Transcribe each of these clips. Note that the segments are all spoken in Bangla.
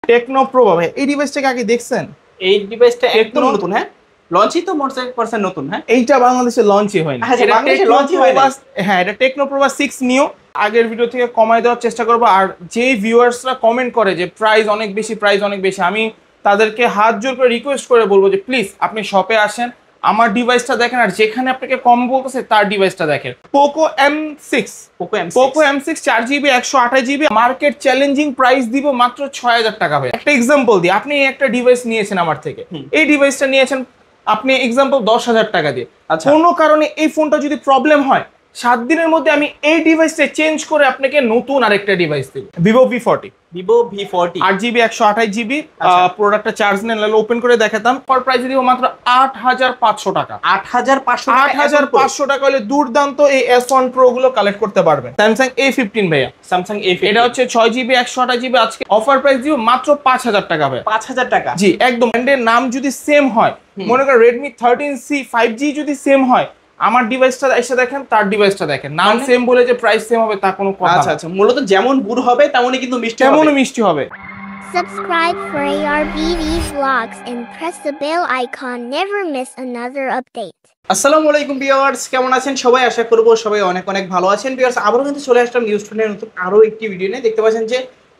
টেকনো প্রো ভাই, এই ডিভাইসটাকে আগে দেখছেন? এই ডিভাইসটা একদম নতুন। হ্যাঁ, লঞ্চই তো মোটরসাইকেল নতুন। হ্যাঁ, এইটা বাংলাদেশে লঞ্চই হয়নি। এটা বাংলাদেশে লঞ্চই হয়নি। হ্যাঁ, এটা টেকনো প্রো 6 নিও। আগের ভিডিও থেকে কমায় দেওয়ার চেষ্টা করব। আর যে ভিউয়ার্সরা কমেন্ট করে যে প্রাইস অনেক বেশি, প্রাইস অনেক বেশি, আমি তাদেরকে হাত জোর করে রিকোয়েস্ট করে বলবো যে প্লিজ আপনি শপে আসেন, আমার ডিভাইসটা দেখেন, আর যেখানে আপনাকে কম বলতেছে তার ডিভাইসটা দেখেন। Poco M6, Poco M6 4GB 128GB market challenging price দিব মাত্র 6000 টাকা ভাই। একটা এক্সাম্পল দিই, আপনি একটা ডিভাইস নিয়েছেন আমার থেকে, এই ডিভাইসটা নিয়েছেন আপনি এক্সাম্পল 10,000 টাকা দিয়ে। কোনো কারণে এই ফোনটা যদি প্রবলেম হয়, 7 দিনের মধ্যে আমি এই ডিভাইসটা চেঞ্জ করে আপনাকে নতুন আরেকটা ডিভাইস দেব। ভিভো V40, 8GB 128GB প্রোডাক্টটা চার্জ নেন, ওপেন করে দেখাতাম। পর প্রাইস দিব মাত্র 8500 টাকা। 8500 টাকা হলে দুর্দান্ত এই S1 Pro গুলো কালেক্ট করতে পারবেন। স্যামসাং A15 ভাইয়া, স্যামসাং A15 এটা হচ্ছে 6GB 128GB, আজকে অফার প্রাইস দিব মাত্র 5000 টাকা ভাই। 5000 টাকা, জি একদম। ব্র্যান্ডের নাম যদি সেম হয়, মনে করেন Redmi 13C 5G যদি সেম হয়, আমার ডিভাইসটা এসে দেখেন, তার ডিভাইসটা দেখেন, নাম সেম বলে যে প্রাইস সেম হবে তা কোনো কথা না। আচ্ছা আচ্ছা, মূলত যেমন গুড় হবে তেমনই কিন্তু মিষ্টি হবে, তেমনই মিষ্টি হবে। Subscribe for ARBV vlogs and press the bell icon. Never miss another update. আসসালামু আলাইকুম ভিউয়ার্স, কেমন আছেন সবাই? আশা করব সবাই অনেক অনেক ভালো আছেন। ভিউয়ার্স, আবারও কিন্তু চলে আসলাম নিউজ টুডের নতুন আরো একটি ভিডিও নিয়ে। দেখতে পাচ্ছেন যে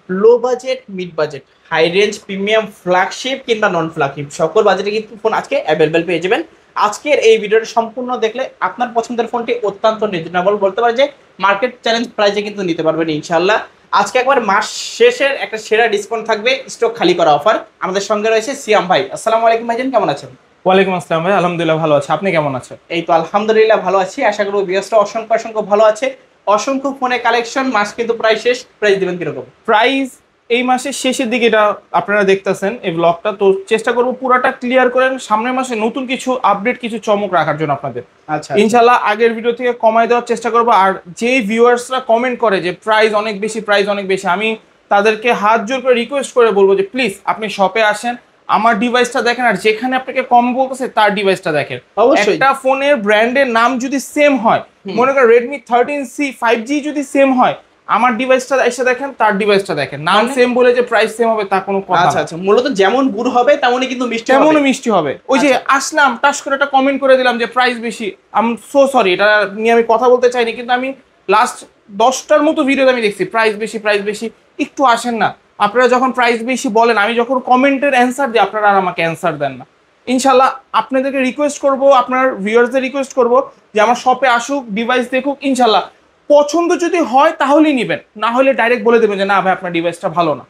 low budget, mid budget, high range, premium, flagship কিংবা নন ফ্ল্যাগশিপ সকল বাজেটে কিন্তু ফোন আজকে অ্যাভেলেবেল পেয়ে যাবেন। আজকের এই ভিডিওটা সম্পূর্ণ দেখলে আপনার পছন্দের ফোনটি অত্যন্ত রিজনেবল, বলতে পারে যে মার্কেট চ্যালেঞ্জ প্রাইসে কিন্তু নিতে পারবেন ইনশাআল্লাহ। আজকে একবার মাস শেষের একটা সেরা ডিসকাউন্ট থাকবে, স্টক খালি করা অফার। আমাদের সঙ্গে রয়েছে সিয়াম ভাই। আসসালামু আলাইকুম ভাইজান, কেমন আছেন? ওয়ালাইকুম আসসালাম ভাই, আলহামদুলিল্লাহ ভালো আছি, আপনি কেমন আছেন? এই তো আলহামদুলিল্লাহ ভালো আছি। আশা করব ভিউয়ার্সরা অসংখ্য ভালো আছে। অসংখ্য ফোনে কালেকশন, মাস কিন্তু প্রায় শেষ। প্রাইস দিবেন কিরকম? প্রাইস এই মাসের শেষের দিকে, এটা আপনারা দেখতেছেন এই ব্লগটা, তো চেষ্টা করব পুরোটা ক্লিয়ার করেন, সামনের মাসে নতুন কিছু আপডেট, কিছু চমক রাখার জন্য আপনাদের। আচ্ছা, ইনশাআল্লাহ আগের ভিডিও থেকে কমায় দেওয়ার চেষ্টা করব। আর যে ভিউয়ার্সরা কমেন্ট করে যে প্রাইস অনেক বেশি, প্রাইস অনেক বেশি, আমি তাদেরকে হাত জোর করে রিকোয়েস্ট করে বলবো যে প্লিজ আপনি শপে আসেন, আমার ডিভাইসটা দেখেন, আর যেখানে আপনাকে কম বলতেছে তার ডিভাইসটা দেখেন। একটা ফোনের ব্র্যান্ডের নাম যদি সেম হয়, মনে করেন Redmi 13C 5G যদি সেম হয়, আমার ডিভাইসটা এসে দেখেন, তার ডিভাইসটা দেখেন, নাম সেম বলে যে প্রাইস সেম হবে তা কোনো কথা না। আচ্ছা আচ্ছা, মূলত যেমন গুড় হবে তেমনই কিন্তু মিষ্টি হবে, তেমনই মিষ্টি হবে। ওই যে আসলাম টাস করে একটা কমেন্ট করে দিলাম যে প্রাইস বেশি, আই এম সো সরি, এটা নিয়ে আমি কথা বলতে চাইনি, কিন্তু আমি লাস্ট 10টার মতো ভিডিওতে আমি দেখছি প্রাইস বেশি, প্রাইস বেশি। একটু আসেন না, আপনারা যখন প্রাইস বেশি বলেন, আমি যখন কমেন্টের অ্যান্সার দিই, আপনারা আর আমাকে অ্যান্সার দেন না। ইনশাল্লাহ আপনাদেরকে রিকোয়েস্ট করব, আপনার ভিউয়ার্সদের রিকোয়েস্ট করব যে আমার শপে আসুক, ডিভাইস দেখুক, ইনশাল্লাহ পছন্দ যদি হয় তাহলেই নেবেন, না হলে ডাইরেক্ট বলে দেবেন যে না ভাই আপনার ডিভাইসটা ভালো না।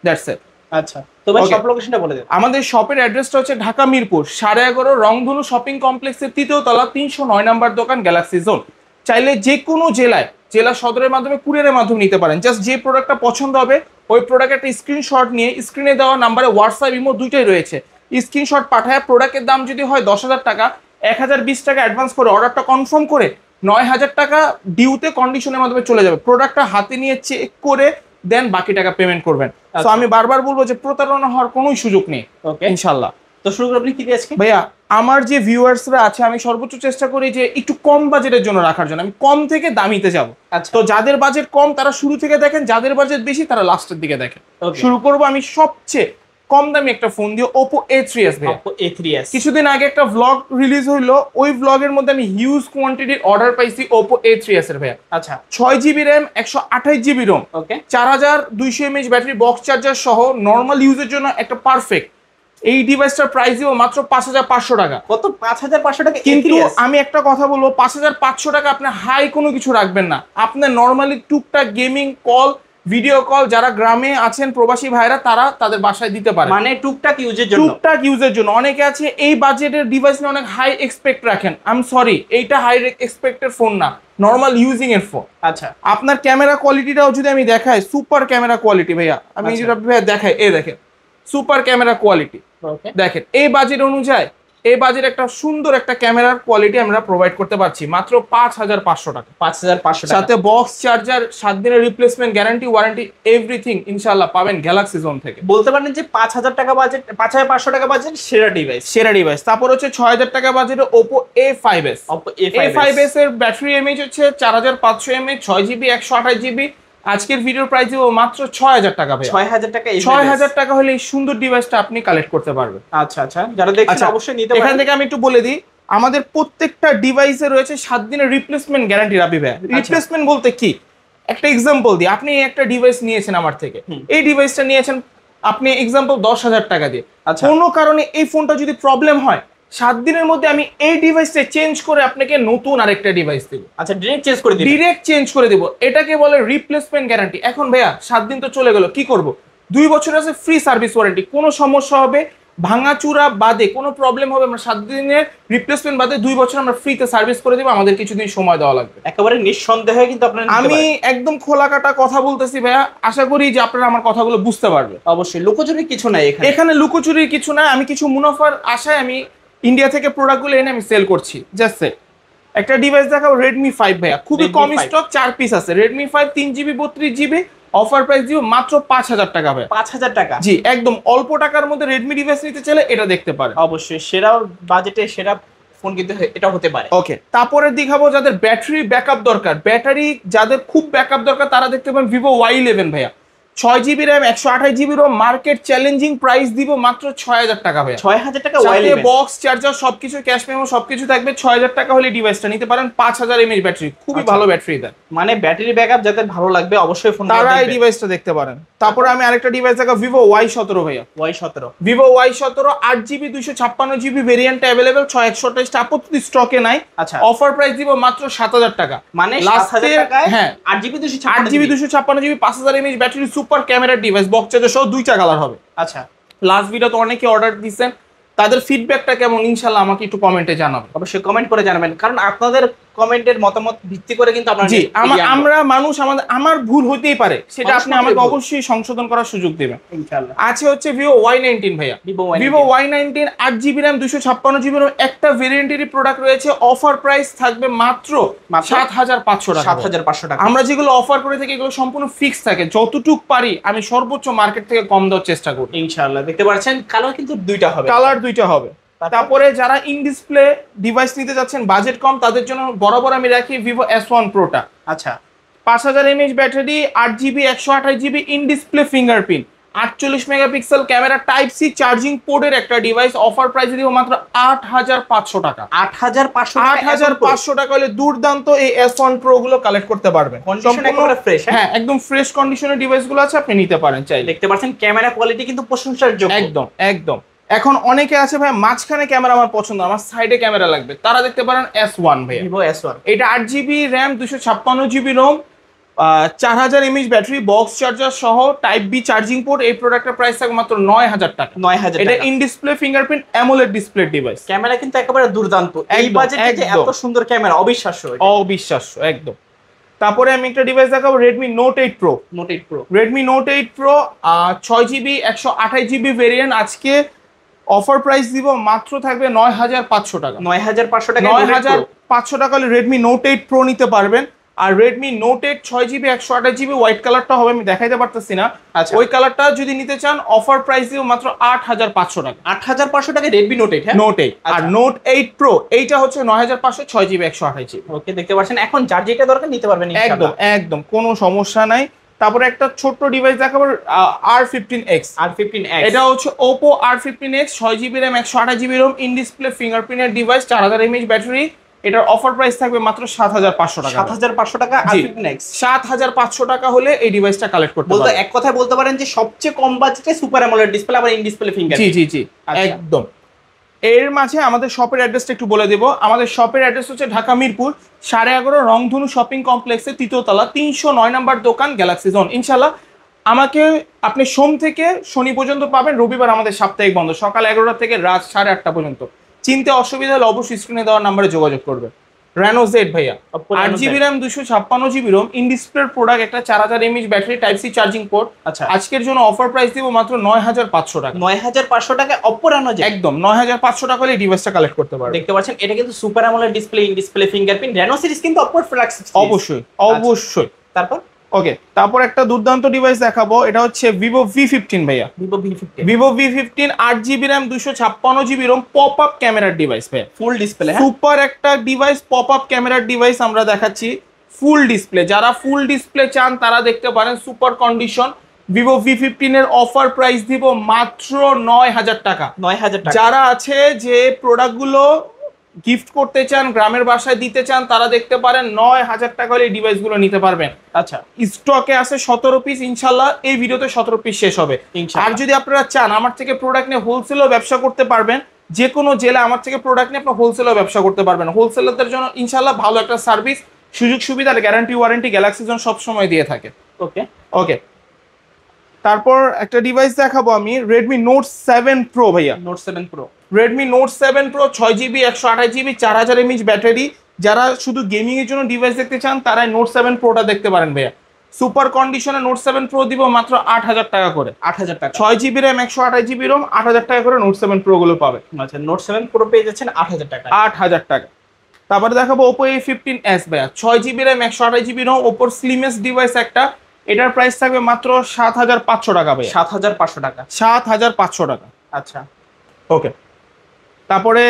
That's it. আচ্ছা, তো ভাই শপ লোকেশনটা বলে দেন। আমাদের শপের অ্যাড্রেসটা হচ্ছে ঢাকা মিরপুর 11.5 রংধনু শপিং কমপ্লেক্সের 3য় তলা 309 নম্বর দোকান, গ্যালাক্সি জোন। চাইলে যে কোনো জেলা সদরের মাধ্যমে কুরিয়ারের মাধ্যমে নিতে পারেন। জাস্ট যে প্রোডাক্টটা পছন্দ হবে ওই প্রোডাক্টের একটা স্ক্রিনশট নিয়ে স্ক্রিনে দেওয়া নাম্বারে হোয়াটসঅ্যাপ, ইমো দুইটাই রয়েছে, স্ক্রিনশট পাঠায় প্রোডাক্টের দাম যদি হয় 10,000 টাকা, 1020 টাকা অ্যাডভান্স করে অর্ডারটা কনফার্ম করে 9000 টাকা ডিউতে কন্ডিশনের মাধ্যমে চলে যাবে। প্রোডাক্টটা হাতে নিয়ে চেক করে দেন বাকি টাকা পেমেন্ট করবেন। তো আমি বারবার বলবো যে প্রতারণা হওয়ার কোনো সুযোগ নেই ইনশাল্লাহ। তো শুরু করি, আপনি কি দিয়ে আজকে? ভাইয়া আমার যে ভিউয়ার্সরা আছে, আমি সর্বোচ্চ চেষ্টা করি যে একটু কম বাজেটের জন্য রাখার জন্য, আমি কম থেকে দামিতে যাব। তো যাদের বাজেট কম তারা শুরু থেকে দেখেন, যাদের বাজেট বেশি তারা লাস্টের দিকে দেখেন। শুরু করব আমি সবচেয়ে কম দামি একটা ফোন দিয়ে, Oppo A3s ভাই। Oppo A3s কিছুদিন আগে একটা ভ্লগ রিলিজ হইলো, ওই ভ্লগের মধ্যে আমি হিউজ কোয়ান্টিটির অর্ডার পাইছি Oppo A3s এর ভাইয়া। আচ্ছা, 6GB RAM, 128GB ROM, 4200 mAh battery, box charger সহ নরমাল ইউজের জন্য একটা পারফেক্ট। এই ডিভাইসটার প্রাইস দিব মাত্র 5500 টাকা। কত? 5500 টাকা? কিন্তু আমি একটা কথা বলবো, 5500 টাকা আপনি হাই কোনো কিছু রাখবেন না। আপনার নরমালি টুকটাক গেমিং কল, ভিডিও কল, যারা গ্রামে আছেন প্রবাসী ভাইরা, তারা তাদের বাসায় দিতে পারে, মানে টুকটাক ইউজের জন্য। অনেকে আছে এই বাজেটের ডিভাইস নিয়ে অনেক হাই এক্সপেক্ট রাখেন, আই এম সরি, এইটা হাই এক্সপেক্টের ফোন না, নরমাল ইউজিং এর ফোন। আচ্ছা, আপনার ক্যামেরা কোয়ালিটিটাও যদি আমি দেখাই, সুপার ক্যামেরা কোয়ালিটি ভাইয়া, আমি যদি ভাইয়া দেখাই, এই দেখেন সুপার ক্যামেরা কোয়ালিটি দেখেন। এই বাজেট অনুযায়ী এই বাজেট একটা সুন্দর একটা ক্যামেরার কোয়ালিটি আমরা প্রোভাইড করতে পারছি মাত্র 5500 টাকা। 5500 টাকা, সাথে বক্স চার্জার, 7 দিনের রিপ্লেসমেন্ট গ্যারান্টি, ওয়ারেন্টি, এভরিথিং ইনশাআল্লাহ পাবেন গ্যালাক্সি জোন থেকে। বলতে পারেন যে 5000 টাকা বাজেট, 5500 টাকা বাজেট সেরা ডিভাইস। তারপর হচ্ছে 6000 টাকা বাজেটে Oppo A5s। Oppo A5s এর ব্যাটারি এমএইচ হচ্ছে 4500 mAh, 6GB 128GB, আজকের ভিডিওর প্রাইস দিব মাত্র 6000 টাকা ভাই। 6000 টাকা, 6000 টাকা হলে এই সুন্দর ডিভাইসটা আপনি কালেক্ট করতে পারবেন। আচ্ছা আচ্ছা, যারা দেখছেন অবশ্যই নিতে পারেন। এখান থেকে আমি একটু বলে দিই, আমাদের প্রত্যেকটা ডিভাইসে রয়েছে 7 দিনের রিপ্লেসমেন্ট গ্যারান্টি। রাবি ভাই, রিপ্লেসমেন্ট বলতে কি, একটা এক্সাম্পল দিই। আপনি একটা ডিভাইস নিয়েছেন আমার থেকে, এই ডিভাইসটা নিয়েছেন আপনি এক্সাম্পল 10,000 টাকা দিয়ে। কোনো কারণে এই ফোনটা যদি প্রবলেম হয়, 7 দিনের মধ্যে আমি এই ডিভাইসটা চেঞ্জ করে আপনাকে নতুন আরেকটা ডিভাইস দেব। আচ্ছা, ডিরেক্ট চেঞ্জ করে দিবেন? ডিরেক্ট চেঞ্জ করে দেব, এটাকে বলে রিপ্লেসমেন্ট গ্যারান্টি। এখন ভাইয়া 7 দিন তো চলে গেল, কি করব? 2 বছর আছে ফ্রি সার্ভিস ওয়ারেন্টি। কোনো সমস্যা হবে, ভাঙাচুরা বাদে কোনো প্রবলেম হবে, আমরা 7 দিনের রিপ্লেসমেন্ট বাদে 2 বছর আমরা ফ্রিতে সার্ভিস করে দেব। আমাদের কিছুদিন সময় দেওয়া লাগবে। একেবারে নিঃসন্দেহে কিন্তু আপনারা নিতে পারেন। আমি একদম খোলাকাটা কথা বলতেছি ভাইয়া, আশা করি যে আপনারা আমার কথাগুলো বুঝতে পারবেন। অবশ্যই লুকোচুরির কিছু নাই এখানে। এখানে লুকোচুরির কিছু নাই। আমি কিছু মুনাফার আশায় আমি ইন্ডিয়া থেকে প্রোডাক্টগুলো এনে আমি সেল করছি। জাস্ট একটা ডিভাইস দেখাবো, Redmi 5 ভাইয়া, খুবই কম স্টক, 4 পিস আছে। Redmi 5 3GB 32GB, offer price দিব মাত্র 5000 টাকা ভাই। 5000 টাকা? জি, একদম অল্প টাকার মধ্যে রেডমি ডিভাইস নিতে চাইলে এটা দেখতে পারেন। অবশ্যই সেরা বাজেটে সেরা ফোন কিন্তু এটা হতে পারে। ওকে, তারপরে দেখাবো যাদের ব্যাটারি ব্যাকআপ দরকার, ব্যাটারি যাদের খুব ব্যাকআপ দরকার, তারা দেখতে পাবেন Vivo Y11 ভাইয়া, 6GB RAM 128GB ROM, market challenging price দিব মাত্র 6000 টাকা ভাইয়া। 6000 টাকা Y11, বক্স চার্জার সবকিছু, ক্যাশ মেমো সবকিছু থাকবে। 6000 টাকা হলে ডিভাইসটা নিতে পারেন। 5000 mAh ব্যাটারি, খুবই ভালো ব্যাটারি দেয়। মানে ব্যাটারি ব্যাকআপ যাদের ভালো লাগবে অবশ্যই ফোন তারা এই ডিভাইসটা দেখতে পারেন। তারপরে আমি আরেকটা ডিভাইস দেখা, Vivo Y17 ভাইয়া। Y17, Vivo Y17 8GB 256GB variant available, 6128 আপাতত স্টকে নাই। আচ্ছা, অফার প্রাইস দিব মাত্র 7000 টাকা। মানে 7000 টাকায় হ্যাঁ 8GB 256GB 5000 mAh battery, super camera device, box charger সহ 2টা কালার হবে। আচ্ছা, লাস্ট ভিডিওতে অনেকে অর্ডার দিয়েছেন, তাদের ফিডব্যাকটা কেমন ইনশাআল্লাহ আমাকে একটু কমেন্টে জানাবেন। অবশ্যই কমেন্ট করে জানাবেন, কারণ আপনাদের কমেন্টের মতামত ভিত্তি করে কিন্তু আমরা জি আমরা মানুষ, আমার ভুল হতেই পারে, সেটা আপনি আমাকে অবশ্যই সংশোধন করার সুযোগ দেবেন ইনশাআল্লাহ। আছে হচ্ছে Vivo Y19 ভাইয়া, Vivo Y19 8GB RAM 256GB ROM, একটা ভেরিয়েন্টেরই প্রোডাক্ট রয়েছে। অফার প্রাইস থাকবে মাত্র 7500 টাকা। 7500 টাকা। আমরা যেগুলো অফার করে থাকি এগুলো সম্পূর্ণ ফিক্স থাকে, যতটুক পারি আমি সর্বোচ্চ মার্কেট থেকে কম দেওয়ার চেষ্টা করি ইনশাআল্লাহ। দেখতে পাচ্ছেন কালার কিন্তু দুইটা হবে, কালার দুইটা হবে। তারপরে যারা ইন ডিসপ্লে ডিভাইস নিতে যাচ্ছেন, বাজেট কম, তাদের জন্য বরাবর আমি রাখি Vivo S1 Proটা। আচ্ছা, 5000 mAh battery, 8GB 128GB in display fingerprint, 48 megapixel camera, type C charging পোর্টের একটা ডিভাইস। অফার প্রাইস দিব মাত্র 8500 টাকা। 8500 টাকা হলে দুর্দান্ত এই S1 Pro গুলো কালেক্ট করতে পারবেন। সম্পূর্ণ ফ্রেশ, হ্যাঁ একদম ফ্রেশ কন্ডিশনের ডিভাইসগুলো আছে, আপনি নিতে পারেন চাইলে। দেখতে পাচ্ছেন ক্যামেরা কোয়ালিটি কিন্তু প্রশংসার যোগ্য। একদম একদম। এখন অনেকে আছে ভাই মাঝখানে ক্যামেরা আমার পছন্দ, আমার সাইডে ক্যামেরা লাগবে, তারা দেখতে পারেন S1 ভাই, Vivo S1। এটা 8GB RAM 256GB ROM, 4000 mAh battery, box charger সহ, টাইপ বি চার্জিং পোর্ট। এই প্রোডাক্টের প্রাইস থাকবে মাত্র 9000 টাকা। 9000 এটা in display fingerprint AMOLED display device. Camera কিন্তু একেবারে দুর্দান্ত, এই বাজেটে যে এত সুন্দর ক্যামেরা অবিশ্বাস্য, অবিশ্বাস্য একদম। তারপরে আমি একটা ডিভাইস দেখাবো, Redmi Note 8 Pro। Redmi Note 8 Pro 6GB 128GB variant, আজকে অফার প্রাইস দিব মাত্র থাকবে 9500 টাকা। 9500 টাকা, 9500 টাকা হলে Redmi Note 8 Pro নিতে পারবেন। আর Redmi Note 8 6GB 128GB white কালারটা হবে, আমি দেখাইতে পারতেছি না, ওই কালারটা যদি নিতে চান অফার প্রাইস দিব মাত্র 8500 টাকা। 8500 টাকা Redmi Note 8। হ্যাঁ, Note 8 আর Note 8 Pro এইটা হচ্ছে 9500 6GB 128GB। ওকে, দেখতে পাচ্ছেন এখন যার যেটা দরকার নিতে পারবেন একদম একদম, কোনো সমস্যা নাই। তারপরে একটা ছোট্ট ডিভাইস দেখাবো, R15X। এটা হচ্ছে Oppo R15X, 6GB RAM 128GB ROM, in display ফিঙ্গারপ্রিন্টের ডিভাইস, 4000 mAh ব্যাটারি। এটার অফার প্রাইস থাকবে মাত্র 7500 টাকা। 7500 টাকা R15X। 7500 টাকা হলে এই ডিভাইসটা কালেক্ট করতে পারবেন। বলতে এক কথায় বলতে পারেন যে সবচেয়ে কম বাজেটে সুপার অ্যামোলেড ডিসপ্লে, আবার ইন ডিসপ্লে ফিঙ্গারপ্রিন্ট। জি জি জি একদম। এর মাঝে আমাদের শপের অ্যাড্রেসটা একটু বলে দেব। আমাদের শপের অ্যাড্রেস হচ্ছে ঢাকা মিরপুর 11.5 রংধনু শপিং কমপ্লেক্সে 3য় তলা 309 নম্বর দোকান, গ্যালাক্সি জোন। ইনশাআল্লাহ আমাকে আপনি সোম থেকে শনি পর্যন্ত পাবেন, রবিবার আমাদের সাপ্তাহিক বন্ধ, সকাল 11টা থেকে রাত 8:30 পর্যন্ত। চিনতে অসুবিধা হলে অবশ্যই স্ক্রিনে দেওয়ার নাম্বারে যোগাযোগ করবে। Reno Z ভাইয়া, 8GB RAM 256GB ROM, in display product, একটা 4000 mAh battery, type C charging port. আচ্ছা, আজকের জন্য অফার প্রাইস দিব মাত্র 9500 টাকা। 9500 টাকা Oppo Reno Z, একদম 9500 টাকা হলে ডিভাইসটা কালেক্ট করতে পারবেন। দেখতে পাচ্ছেন এটা কিন্তু super AMOLED display, in display fingerprint. Reno series কিন্তু Oppo ফ্ল্যাগশিপ, অবশ্যই অবশ্যই। তারপর ওকে, তারপর একটা দুর্দান্ত ডিভাইস দেখাবো, এটা হচ্ছে Vivo V15 ভাইয়া। Vivo V15 8GB RAM 256GB ROM, pop up ক্যামেরার ডিভাইস ভাইয়া, ফুল ডিসপ্লে, সুপার একটা ডিভাইস, পপ আপ ক্যামেরার ডিভাইস আমরা দেখাচ্ছি। ফুল ডিসপ্লে, যারা ফুল ডিসপ্লে চান তারা দেখতে পারেন সুপার কন্ডিশন ভিভো V15 এর অফার প্রাইস দিব মাত্র 9000 টাকা। 9000 টাকা। যারা আছে যে প্রোডাক্টগুলো গিফট করতে চান, গ্রামের বাসায় দিতে চান, তারা দেখতে পারেন 9000 টাকা হলে এই ডিভাইসগুলো নিতে পারবেন। আচ্ছা, স্টকে আছে 17 পিস, ইনশাল্লাহ এই ভিডিওতে 17 পিস শেষ হবে। আর যদি আপনারা চান আমার থেকে প্রোডাক্ট নিয়ে হোলসেলও ব্যবসা করতে পারবেন, যে কোনো জেলা আমার থেকে প্রোডাক্ট নিয়ে আপনার হোলসেলও ব্যবসা করতে পারবেন। হোলসেলারদের জন্য ইনশাল্লাহ ভালো একটা সার্ভিস, সুযোগ সুবিধা, গ্যারান্টি ওয়ারেন্টি গ্যালাক্সি জোন সবসময় দিয়ে থাকে। ওকে ওকে, তারপর একটা ডিভাইস দেখাবো আমি, Redmi Note 7 Pro ভাইয়া। Note 7 Pro, Redmi Note 7 Pro 6GB 128GB 4000 mAh battery. যারা শুধু গেমিং এর জন্য ডিভাইস দেখতে চান তারাই Note 7 Proটা দেখতে পারেন ভাইয়া। সুপার কন্ডিশনে Note 7 Pro দিব মাত্র 8000 টাকা করে। 8000 টাকা। 6GB RAM 128GB ROM 8000 টাকা করে Note 7 Pro গুলো পাবে। আচ্ছা, Note 7 Pro পেয়ে যাচ্ছেন 8000 টাকা। 8000 টাকা। তারপরে দেখাবো Oppo A15s ভাইয়া। 6GB RAM 128GB ROM Oppo slimmest device একটা। এটার প্রাইস থাকবে মাত্র 7500 টাকা ভাইয়া। 7500 টাকা। 7500 টাকা। আচ্ছা, ওকে, তারপরে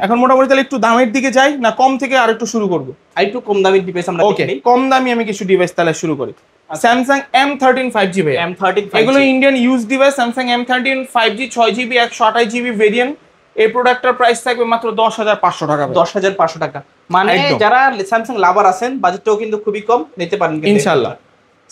এখন মোটামুটি তাহলে একটু দামের দিকে যাই না কম থেকে আর একটু শুরু করব? আর একটু কম দামি ডিভাইস আমরা ওকে, কম দামি আমি কিছু ডিভাইস তাহলে শুরু করি। Samsung M13 5G ভাই। M13 5G, এগুলো Indian use device. Samsung M13 5G 6GB 128GB variant. এই প্রোডাক্টটার প্রাইস থাকবে মাত্র 10500 টাকা। 10500 টাকা। মানে যারা স্যামসাং লাভার আছেন বাজেটটাও কিন্তু খুবই কম, নিতে পারেন ইনশাআল্লাহ।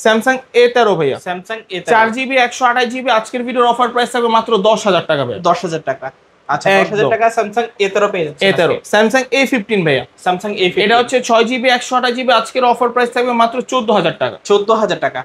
Samsung A13 ভাইয়া। Samsung A13 4GB 128GB আজকের ভিডিওর অফার প্রাইস থাকবে মাত্র 10000 টাকা ভাই। 10000 টাকা। আচ্ছা, 10000 টাকা Samsung A13 পেয়ে যাচ্ছে। A13 Samsung A15 ভাইয়া। Samsung A15 এটা হচ্ছে 6GB 128GB আজকের অফার প্রাইস থাকবে মাত্র 14000 টাকা। 14000 টাকা।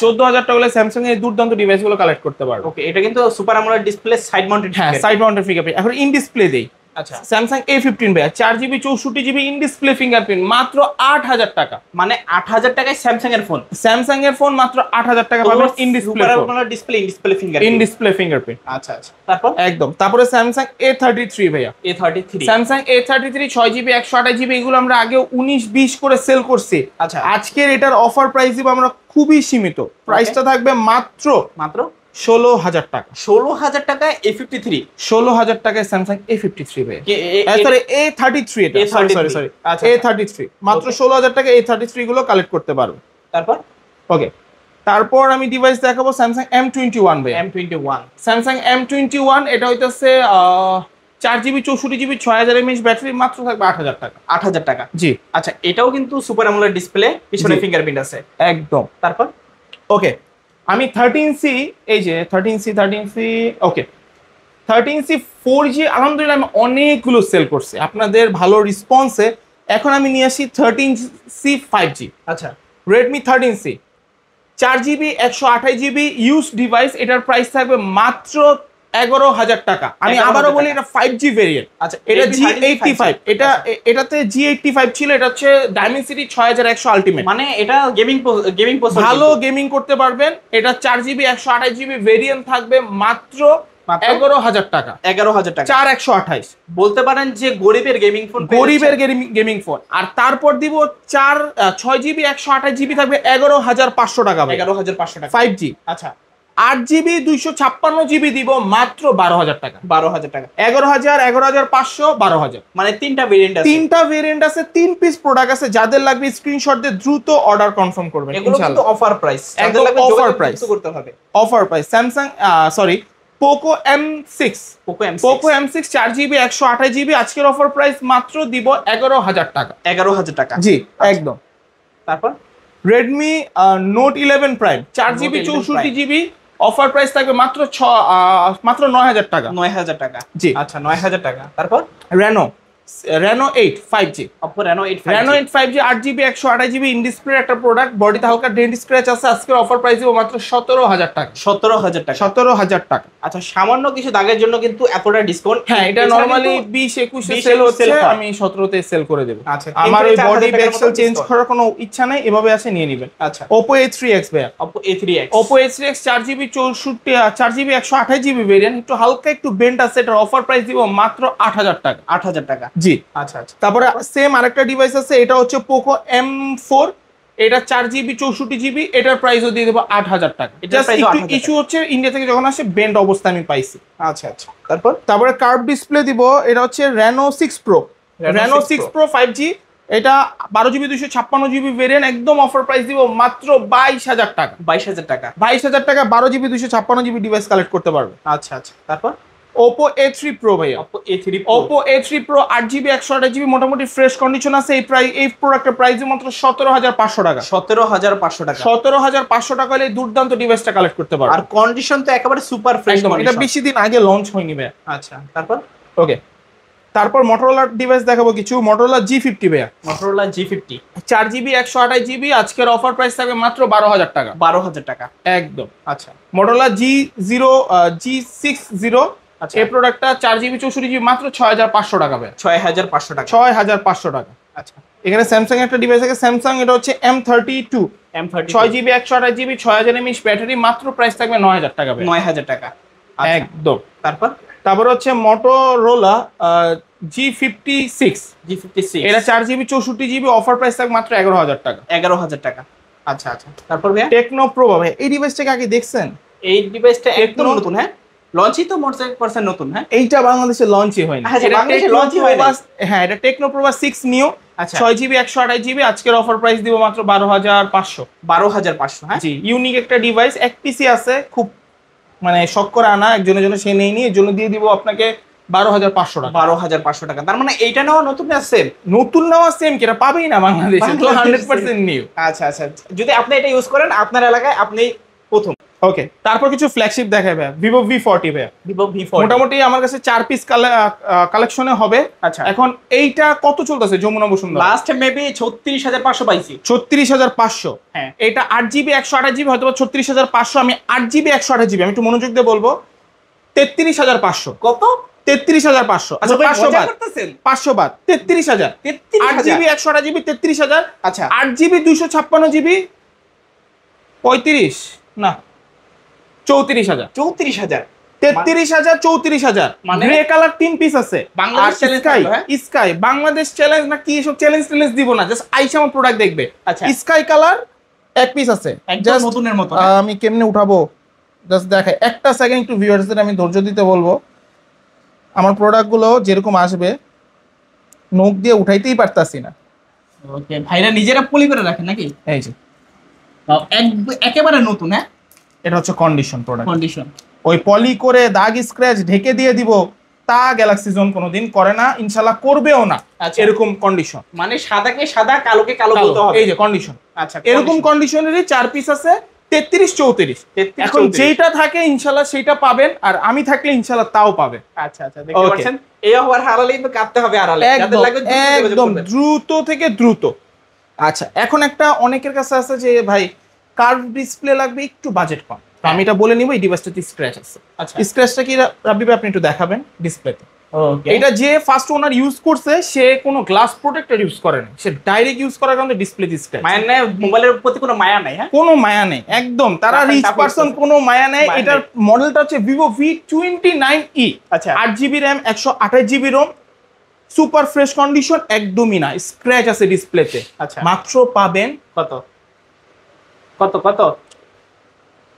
14000 টাকা হলে স্যামসাং এর দুর্দান্ত ডিভাইসগুলো কালেক্ট করতে পারবে। ওকে, এটা কিন্তু super AMOLED display, side mounted. হ্যাঁ, সাইড মাউন্টেড ফিঙ্গারপ্রিন্ট। এখন ইন ডিসপ্লে দেই। আচ্ছা, স্যামসাং A15 ভাইয়া 4GB 64GB in display fingerprint মাত্র 8000 টাকা। মানে 8000 টাকায় স্যামসাং এর ফোন। স্যামসাং এর ফোন মাত্র 8000 টাকা পাবেন in display. Super AMOLED display, in display fingerprint. In display fingerprint. আচ্ছা আচ্ছা, তারপর একদম। তারপরে স্যামসাং A33 ভাইয়া। A33 Samsung A33 6GB 128GB এগুলো আমরা আগে 19-20 করে সেল করছি। আচ্ছা, আজকের এটার অফার প্রাইস দিব আমরা খুবই সীমিত। প্রাইসটা থাকবে মাত্র 16000 টাকা। 16000 টাকায় A53। 16000 টাকায় স্যামসাং A53 ভাই। সরি A33 এটা। সরি A33 মাত্র 16000 টাকা A33 গুলো কালেক্ট করতে পারবে। তারপর ওকে, তারপর আমি ডিভাইস দেখাবো স্যামসাং M21 ভাই। M21 স্যামসাং M21 এটা হইতাছে 4GB 64GB 6000 mAh ব্যাটারি, মাত্র থাকবে 8000 টাকা। 8000 টাকা। জি। আচ্ছা, এটাও কিন্তু সুপার আমোলেড ডিসপ্লে, পিছনে ফিঙ্গারপ্রিন্ট আছে। একদম। তারপর ওকে, আমি 13C, এই যে 13C ওকে 13C 4G আলহামদুলিল্লাহ আমি অনেকগুলো সেল করছি আপনাদের ভালো রেসপন্সে। এখন আমি নিয়ে আসি 13C 5G। আচ্ছা, Redmi 13C 4GB 128GB use device. এটার প্রাইস থাকবে মাত্র 11000 টাকা। আমি আবারও বলি এটা 5G ভেরিয়েন্ট। আচ্ছা, এটা G85। এটাতে G85 ছিল, এটা হচ্ছে Dimensity 6100 আলটিমেট। মানে এটা গেমিং ভালো গেমিং করতে পারবেন। এটা 4GB 128GB ভেরিয়েন্ট থাকবে মাত্র 11000 টাকা। 11000 টাকা। 4128 বলতে পারেন যে গরিবের গেমিং ফোন, গরিবের গেমিং ফোন। আর তারপর দিব 6GB 128GB থাকবে 11500 টাকা। 11500 টাকা 5G। আচ্ছা, 8GB 256GB দিব মাত্র 12000 টাকা। 12000 টাকা। 11000 11500 12000। মানে তিনটা ভেরিয়েন্ট আছে। তিনটা ভেরিয়েন্ট আছে, 3 পিস প্রোডাক্ট আছে। যাদের লাগবে স্ক্রিনশট দিয়ে দ্রুত অর্ডার কনফার্ম করবেন এগুলো কিন্তু অফার প্রাইস। একদম অফার প্রাইস করতে হবে। Offer price. Samsung Poco M6 Poco M6 4GB 128GB আজকের অফার প্রাইস মাত্র দিব 11000 টাকা। 11000 টাকা। জি, একদম। তারপর Redmi Note 11 Prime 4GB 64GB offer price থাকবে মাত্র 9000 টাকা। 9000 টাকা। জি। আচ্ছা, 9000 টাকা। তারপর Reno 8 5G। Oppo Reno 8 5G 8GB 128GB in display একটা প্রোডাক্ট। বডিতে হালকা ডেন্ট স্ক্র্যাচ আছে। আজকের অফার প্রাইস দিব মাত্র 17000 টাকা। 17000 টাকা। 17000 টাকা। আচ্ছা, সামান্য কিছু দাগের জন্য কিন্তু এতটা ডিসকাউন্ট। হ্যাঁ, এটা নরমালি 20-21 এ সেল হচ্ছে, আমি 17 তে সেল করে দেব। আচ্ছা, আমার ওই বডি বেক্সেল চেঞ্জ করার কোনো ইচ্ছা নাই, এভাবে আছে নিয়ে নেবেন। আচ্ছা, Oppo A3X ভাইয়া। Oppo A3X 4GB 4GB 128GB variant, একটু হালকা একটু বেন্ট আছে। এটার অফার প্রাইস দিব মাত্র 8000 টাকা। 8000 টাকা। জি। আচ্ছা আচ্ছা, তারপরে সেম আরেকটা ডিভাইস আছে, এটা হচ্ছে Poco M4। এটা 4GB 64GB, এটার প্রাইসও দিয়ে দেবো 8000 টাকা। ইস্যু হচ্ছে ইন্ডিয়া থেকে যখন আসে বেন্ড অবস্থা আমি পাইছি। আচ্ছা আচ্ছা, তারপরে কার্ভ ডিসপ্লে দিব। এটা হচ্ছে Reno 6 Pro 5G এটা 12GB 256GB ভেরিয়েন্ট, একদম অফার প্রাইস দিব মাত্র 22,000 টাকা। 22,000 টাকা। 22,000 টাকা 12GB 256GB ডিভাইস কালেক্ট করতে পারবে। আচ্ছা আচ্ছা, তারপর Oppo A3 Pro ভাইয়া। Oppo A3 Pro 8GB 128GB মোটামুটি ফ্রেশ কন্ডিশন আছে। এই প্রোডাক্টের প্রাইস মাত্র 17,500 টাকা। 17,500 টাকা। 17,500 টাকা হলে দুর্দান্ত ডিভাইসটা কালেক্ট করতে পারবে। আর কন্ডিশন তো একেবারে সুপার ফ্রেশ কন্ডিশন। এটা বেশি দিন আগে লঞ্চ হয়নি ভাইয়া। আচ্ছা, তারপর ওকে, তারপর Motorola ডিভাইস দেখাবো কিছু। Motorola G50 ভাইয়া। Motorola G50 4GB 128GB, আজকের অফার প্রাইস থাকবে মাত্র 12,000 টাকা। 12,000 টাকা একদম। আচ্ছা, Motorola G60 আচ্ছা, এই প্রোডাক্টটা 4GB 64GB মাত্র 6,500 টাকা ভাই। 6,500 টাকা। 6,500 টাকা। আচ্ছা, এখানে স্যামসাং একটা ডিভাইস আছে, স্যামসাং এটা হচ্ছে M32 6GB 128GB 6000 mAh battery, মাত্র প্রাইস থাকবে 9,000 টাকা ভাই। 9,000 টাকা। আচ্ছা, একদম। তারপর হচ্ছে Motorola G56 এটা 4GB 64GB, অফার প্রাইস থাকবে মাত্র 11,000 টাকা। 11,000 টাকা। আচ্ছা আচ্ছা, তারপর ভাই টেকনো প্রো ভাই। এই ডিভাইসটাকে আগে দেখছেন? এই ডিভাইসটা একদম নতুন, হ্যাঁ লঞ্চই তো মোর 100% নতুন। হ্যাঁ, এইটা বাংলাদেশে লঞ্চই হয়নি। আচ্ছা, বাংলাদেশে লঞ্চই হয়নি। হ্যাঁ, এটা টেকনো প্রো 6 নিও। আচ্ছা, 6GB 128GB, আজকের অফার প্রাইস দিব মাত্র 12,500। 12,500। হ্যাঁ জি, ইউনিক একটা ডিভাইস। এক পিসি আছে, খুব মানে শখ করে আনা, একজনের জন্য সে নেই নি, এর জন্য দিয়ে দিব আপনাকে 12,500 টাকা। 12,500 টাকা। তার মানে এইটা নেওয়া নতুন না সেম? নতুন নেওয়া সেম, কিনা পাবেই না বাংলাদেশে, তো 100% নিউ। আচ্ছা আচ্ছা, যদি আপনি এটা ইউজ করেন আপনার এলাকায়, আপনি প্রথম। ওকে, তারপর কিছু ফ্ল্যাগশিপ দেখাবে Vivo V40 ভাই। Vivo V40 মোটামুটি আমার কাছে 4 পিস কালেকশনে হবে। আচ্ছা, এখন এইটা কত চলতেছে যমুনা বসুন্ধরা? লাস্ট মেবি 36,500 পাইছি। 36,500। হ্যাঁ, এটা 8GB 128GB, হয়তো 36,500। আমি 8GB 128GB, আমি একটু মনোযোগ দিয়ে বলবো 33,500। কত? 33,500। আচ্ছা, 500 বাদ, 500 বাদ, 33,000। 8GB 128GB 33,000। আচ্ছা, 8GB 256GB 35 না 34,000। 34,000। 33,000 34,000। মানে গ্রে কালার 3 পিস আছে। Bangladesh challenge sky Bangladesh challenge না কি, এসব চ্যালেঞ্জ দিব না, জাস্ট আইসা আমার প্রোডাক্ট দেখবে। আচ্ছা, স্কাই কালার এক পিস আছে, একদম নতুনের মতো। আমি কেমনে উঠাবো জাস্ট দেখাই, একটা সেকেন্ড একটু ভিউয়ার্সদের আমি ধৈর্য দিতে বলবো। আমার প্রোডাক্টগুলো যেরকম আসবে নখ দিয়ে উঠাইতেই পারতাছি না। ওকে, ভাইরা নিজেরা পলি করে রাখেন নাকি? এই যে একেবারে নতুন। হ্যাঁ, এটা হচ্ছে কন্ডিশন প্রোডাক্ট। কন্ডিশন ওই পলি করে দাগ স্ক্র্যাচ ঢেকে দিয়ে দিব, তা গ্যালাক্সি জোন কোনোদিন করে না, ইনশাআল্লাহ করবেও না। আচ্ছা, এরকম কন্ডিশন, মানে সাদাকে সাদা, কালোকে কালো বলতে হবে। এই যে কন্ডিশন। আচ্ছা, এরকম কন্ডিশনেরই 4 পিস আছে, 33 34। এখন যেটা থাকে ইনশাআল্লাহ সেটা পাবেন, আর আমি থাকলে ইনশাআল্লাহ তাও পাবে। আচ্ছা আচ্ছা, দেখতে পাচ্ছেন এই অফার হারালে কিন্তু কাটতে হবে আড়ালে। যাদের লাগবে একদম দ্রুত থেকে দ্রুত। আচ্ছা, এখন একটা অনেকের কাছে আছে যে ভাই কার্ভ ডিসপ্লে লাগবে, একটু বাজেট কম। আমি এটা বলে নিব, এই ডিভাইসটাতে স্ক্র্যাচ আছে। আচ্ছা, স্ক্র্যাচটা কি রাব্বি ভাই আপনি একটু দেখাবেন ডিসপ্লেতে? ওকে, এটা যে ফার্স্ট ওনার ইউজ করছে সে কোনো গ্লাস প্রোটেক্টর ইউজ করে না, সে ডাইরেক্ট ইউজ করার কারণে ডিসপ্লেতে স্ক্র্যাচ। মায়া নেই, মোবাইলের প্রতি কোনো মায়া নাই। হ্যাঁ, কোনো মায়া নেই, একদম তারা রিচ পারসন, কোনো মায়া নেই। এটার মডেলটা হচ্ছে Vivo V29e। আচ্ছা, 8GB RAM 128GB ROM, super fresh condition, একদমই না স্ক্র্যাচ আছে ডিসপ্লেতে। আচ্ছা, মাত্র পাবেন কত কত কত?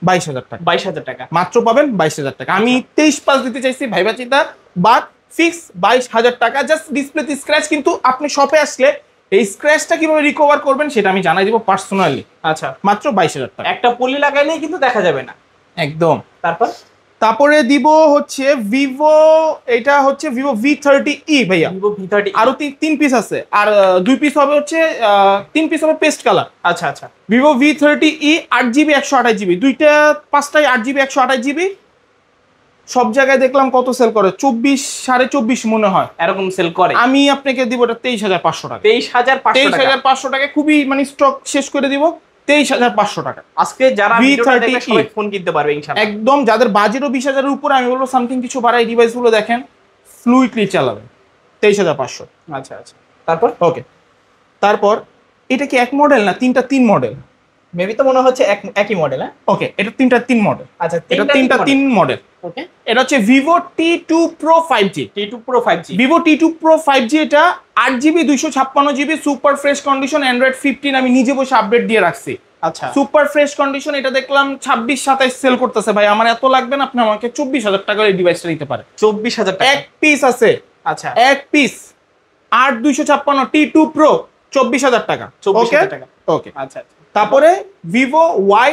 22,000 টাকা। 22,000 টাকা মাত্র পাবেন 22,000 টাকা। আমি 23 দিতে চাইছি ভাইবা চিন্তা, বাট ফিক্স 22,000 টাকা, জাস্ট ডিসপ্লেতে স্ক্র্যাচ। কিন্তু আপনি শপে আসলে এই স্ক্র্যাচটা কিভাবে রিকভার করবেন সেটা আমি জানাই দিব পার্সোনালি। আচ্ছা, মাত্র 22,000 টাকা। একটা পলি লাগাইলেই কিন্তু দেখা যাবে না একদম। তারপরে দিব হচ্ছে ভিভো, এটা হচ্ছে Vivo V30e ভাইয়া। Vivo V30 আরো 3 পিস আছে, আর 2 পিস হবে হচ্ছে 3 পিস হবে পেস্ট কালার। আচ্ছা আচ্ছা, Vivo V30e 8GB 128GB, দুইটা 5টাই 8GB 128GB। সব জায়গায় দেখলাম কত সেল করে, 24 24.5 মনে হয় এরকম সেল করে। আমি আপনাকে দিব এটা 23,500 টাকা। 23,500 টাকা, খুবই মানে স্টক শেষ করে দিব। 23,500 টাকা। আজকে যারা ভিডিওটা দেখবে সবাই ফোন কিনতে পারবে ইনশাআল্লাহ। একদম, যাদের বাজেটও 20,000 এর উপরে, আমি বলবো সামথিং কিছু বাড়াই ডিভাইসগুলো দেখেন, ফ্লুইডলি চালাবেন। 23,500। আচ্ছা আচ্ছা, তারপর ওকে, তারপর এটা কি এক মডেল না তিনটা 3 মডেল? মেবি তো মনে হচ্ছে একই মডেল। হ্যাঁ, ওকে, এটা তিনটা 3 মডেল। আচ্ছা, এটা তিনটা 3 মডেল। ওকে, এটা হচ্ছে Vivo T2 Pro 5G। T2 Pro 5G, Vivo T2 Pro 5G, এটা 8GB 256GB, super fresh condition, Android 15 আমি নিজে বসে আপডেট দিয়ে রাখছি। আচ্ছা, সুপার ফ্রেশ কন্ডিশন। এটা দেখলাম 26-27 সেল করতেছে। ভাই আমার এত লাগবে না, আপনি আমাকে 24,000 টাকার এই ডিভাইসটা দিতে পারেন। 24,000 টাকা এক পিস আছে। আচ্ছা, এক পিস 8256 T2 Pro 24,000 টাকা। 24,000 টাকা। ওকে, আচ্ছা আচ্ছা। তারপরে ভিভো ওয়াই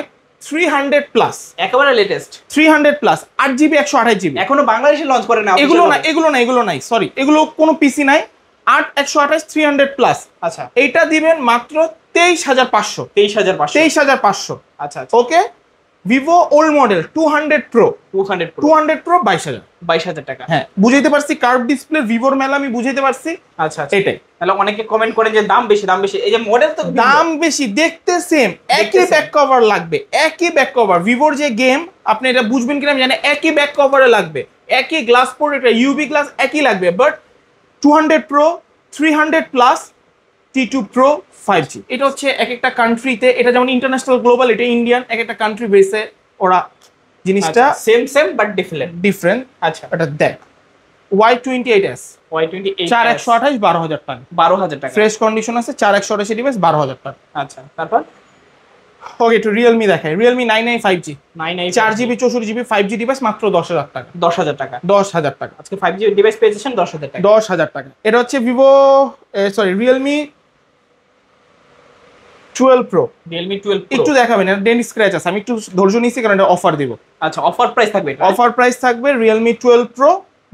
300 প্লাস, একেবারে লেটেস্ট 300 প্লাস 8GB 128GB। এখনো বাংলাদেশে লঞ্চ করে না এগুলো না, এগুলো নাই, সরি, এগুলো কোনো পিসি নাই। 8 128 300 প্লাস, আচ্ছা এইটা দিবেন মাত্র 23,500। 23,500। 23,500। আচ্ছা আচ্ছা। Okay, Vivo old model 200 pro, 200 pro 200 pro 22,000। 22,000 টাকা। হ্যাঁ, বুঝাইতে পারছি কার্ভ ডিসপ্লে ভিভোর মেলা, আমি বুঝাইতে পারছি। আচ্ছা আচ্ছা। এটাই। তাহলে অনেকে কমেন্ট করেন যে দাম বেশি, দাম বেশি। এই যে মডেল তো দাম বেশি, দেখতে সেম, একই same। ব্যাক কভার লাগবে, একই ব্যাক কভার। ভিভোর যে গেম, আপনি এটা বুঝবেন কিনা আমি জানি, একই ব্যাক কভারে লাগবে, একই গ্লাস পোর্ট, এটা ইউভি গ্লাস একই লাগবে। But 200 pro 300 plus T2 pro 5G, এটা হচ্ছে এক একটা কান্ট্রিতে, এটা যেমন ইন্টারন্যাশনাল গ্লোবাল, এটা ইন্ডিয়ান, এক একটা কান্ট্রি বেসে ওরা জিনিসটা same same but different. Different. আচ্ছা, এটা দেখ, Y28s Y28 4 128 12,000 টাকা, 12,000 টাকা। ফ্রেশ কন্ডিশন আছে। 4 128 ডিভাইস 12,000 টাকা। আচ্ছা, তারপর ওকে, একটু রিয়েলমি দেখাই। Realme 99 5G 99 4GB 64GB 5G device মাত্র 10,000 টাকা। 10,000 টাকা। 10,000 টাকা, আজকে 5G ডিভাইস পেয়েছেন 10,000 টাকা। 10,000 টাকা। এটা হচ্ছে Vivo, sorry, Realme 12 pro. Realme 12 Pro। একটু দেখাবেন, এটা ডেন্ট স্ক্র্যাচ আছে, আমি একটু ধৈর্য নিচ্ছি কারণ এটা অফার দিব। আচ্ছা, অফার প্রাইস থাকবে এটা? অফার প্রাইস থাকবে রিয়েলমি 12 প্রো,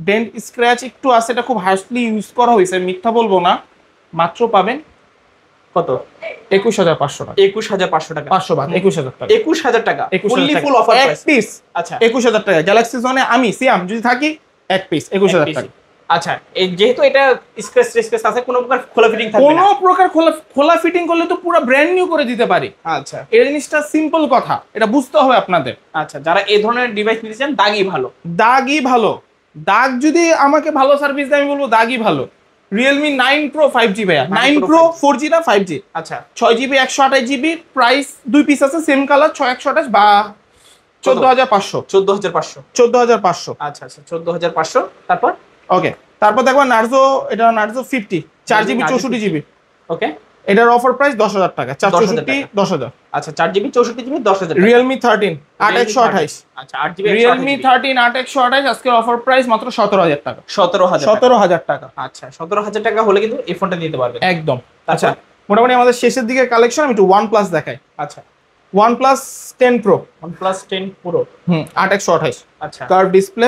ডেন্ট স্ক্র্যাচ একটু আছে, এটা খুব হার্শলি ইউজ করা হয়েছে, মিথ্যা বলবো না। মাত্র পাবেন কত? 21,500 টাকা। 21,500 টাকা। 500 বাদ, 21,000 টাকা। 21,000 টাকা। 21,000 ফুললি টাকা। ফুল অফার এক প্রাইস। পিস আচ্ছা, 21,000 টাকা। গ্যালাক্সি জোনে আমি সিয়াম যদি থাকি, এক পিস 21,000 টাকা। আচ্ছা, এই যেহেতু এটা স্ক্র্যাচ স্ক্র্যাচ আছে, কোনো প্রকার খোলা ফিটিং থাকবে কোনো না? প্রকার খোলা ফিটিং করলে তো পুরো ব্র্যান্ড নিউ করে দিতে পারি। আচ্ছা এই জিনিসটা সিম্পল কথা, এটা বুঝতে হবে আপনাদের। আচ্ছা, যারা এই ধরনের ডিভাইস নিতে চান, দাগই ভালো। দাগই ভালো। দাগ যদি আমাকে ভালো সার্ভিস দেয়, আমি বলবো দাগই ভালো। রিয়েলমি 9 প্রো 5G ভাইয়া, 9 প্রো 4G না 5G। আচ্ছা, 6GB 128GB, প্রাইস দুই পিস আছে, সেম কালার, 6 128 বা 14,500। 14,500। 14,500। আচ্ছা আচ্ছা, 14,500। তারপর ওকে, তারপর দেখো নার্জো, এটা নার্জো 50 4GB 64GB, ওকে, এটার অফার প্রাইস 10,000 টাকা। 464 10,000। আচ্ছা, 4GB 64GB 10,000 টাকা। রিয়েলমি 13 8 128। আচ্ছা, 8GB রিয়েলমি 13 8 128 আজকের অফার প্রাইস মাত্র 17,000 টাকা। 17,000 17,000 টাকা আচ্ছা, 17,000 টাকা হলে কিন্তু এই ফোনটা নিতে পারবেন একদম। আচ্ছা আচ্ছা, মোটামুটি আমাদের শেষের দিকের কালেকশন, আমি একটু OnePlus দেখাই। আচ্ছা, OnePlus 10 Pro, OnePlus 10 Pro। 8 128 আচ্ছা, কার্ভ ডিসপ্লে।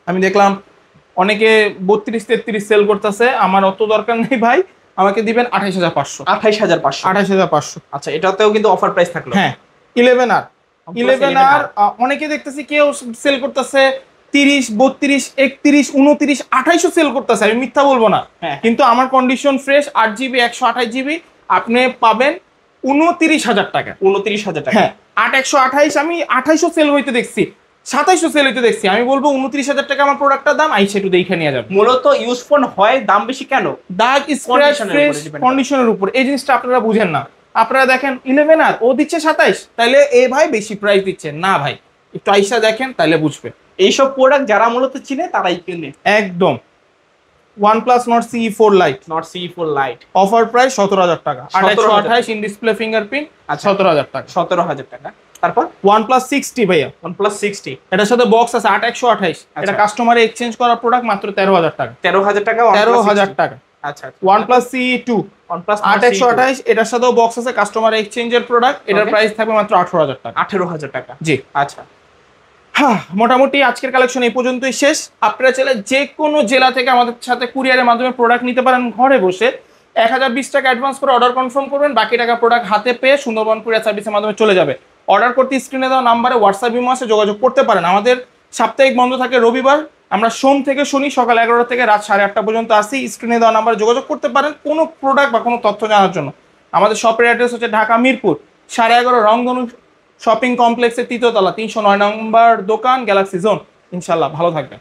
আমি দেখলাম অনেকে 32 33 সেল করতেছে, আমার অত দরকার নেই ভাই, আমাকে দিবেন 28,500। 28,500। 28,500। আচ্ছা, এটাতেও কিন্তু অফার প্রাইস থাকলো। হ্যাঁ, 11R। OnePlus 11R অনেকে দেখতেছি কেউ সেল করতেছে 30 32 31 29 28 সেল করতেছে, আমি মিথ্যা বলবো না। হ্যাঁ। কিন্তু আমার কন্ডিশন ফ্রেশ, 8GB 128GB আপনি পাবেন 29,000 টাকা। 29,000 টাকা। হ্যাঁ, 8 128 আমি 28 সেল হইতে দেখছি, 27 সেল হইতে দেখছি, আমি বলবো 29,000 টাকা আমার প্রোডাক্টটার দাম, আইসা একটু দেখে নিয়ে যাবে। মূলত ইউজ ফোন হয় দাম বেশি কেন? দাগ স্ক্র্যাচ Condition এর ফ্রেশ উপরে depend করে। কন্ডিশনের উপর, এই জিনিসটা আপনারা বুঝেন না। আপনারা দেখেন 11R ও দিচ্ছে 27, তাইলে এ ভাই বেশি প্রাইস দিচ্ছে না ভাই, একটু আইসা দেখেন তাইলে বুঝবে। এইসব প্রোডাক্ট যারা মূলত চিনে তারাই কিনে। একদম। OnePlus Nord CE4 Lite, not CE4 Lite, offer price 17,000 টাকা। 8 17,000 128 ইন ডিসপ্লে ফিঙ্গারপ্রিন্ট, আচ্ছা। 17,000 টাকা। 17,000 টাকা। তারপর OnePlus 60 ভাইয়া, OnePlus 60, এটার সাথে বক্স আছে 8 128, এটা আচ্ছা। কাস্টমারে এক্সচেঞ্জ করার প্রোডাক্ট মাত্র 13,000 টাকা। 13,000 টাকা। OnePlus 13,000 60 টাকা। আচ্ছা, OnePlus CE2 OnePlus 8 128, এটার সাথেও বক্স আছে, কাস্টমার এক্সচেঞ্জের প্রোডাক্ট, এটার Okay. প্রাইস থাকবে মাত্র 18,000 টাকা। 18,000 টাকা। জি। আচ্ছা, হ্যাঁ, মোটামুটি আজকের কালেকশন এই পর্যন্তই শেষ। আপনারা চাইলে যে কোনো জেলা থেকে আমাদের সাথে কুরিয়ারের মাধ্যমে প্রোডাক্ট নিতে পারেন ঘরে বসে। 1020 টাকা অ্যাডভান্স করে অর্ডার কনফার্ম করবেন, বাকি টাকা প্রোডাক্ট হাতে পেয়ে সুন্দরবন কুরিয়ার সার্ভিসের মাধ্যমে চলে যাবে। অর্ডার করতে স্ক্রিনে দেওয়া নাম্বারে হোয়াটসঅ্যাপ ইমো আছে, যোগাযোগ করতে পারেন। আমাদের সাপ্তাহিক বন্ধ থাকে রবিবার, আমরা সোম থেকে শনি সকাল 11টা থেকে রাত 8:30 পর্যন্ত আসি। স্ক্রিনে দেওয়া নাম্বারে যোগাযোগ করতে পারেন কোনো প্রোডাক্ট বা কোনো তথ্য জানার জন্য। আমাদের শপের অ্যাড্রেস হচ্ছে ঢাকা মিরপুর 11:30 রংধনু শপিং কমপ্লেক্সের 3য় তলা 309 নম্বর দোকান, গ্যালাক্সি জোন। ইনশাল্লাহ ভালো থাকবেন।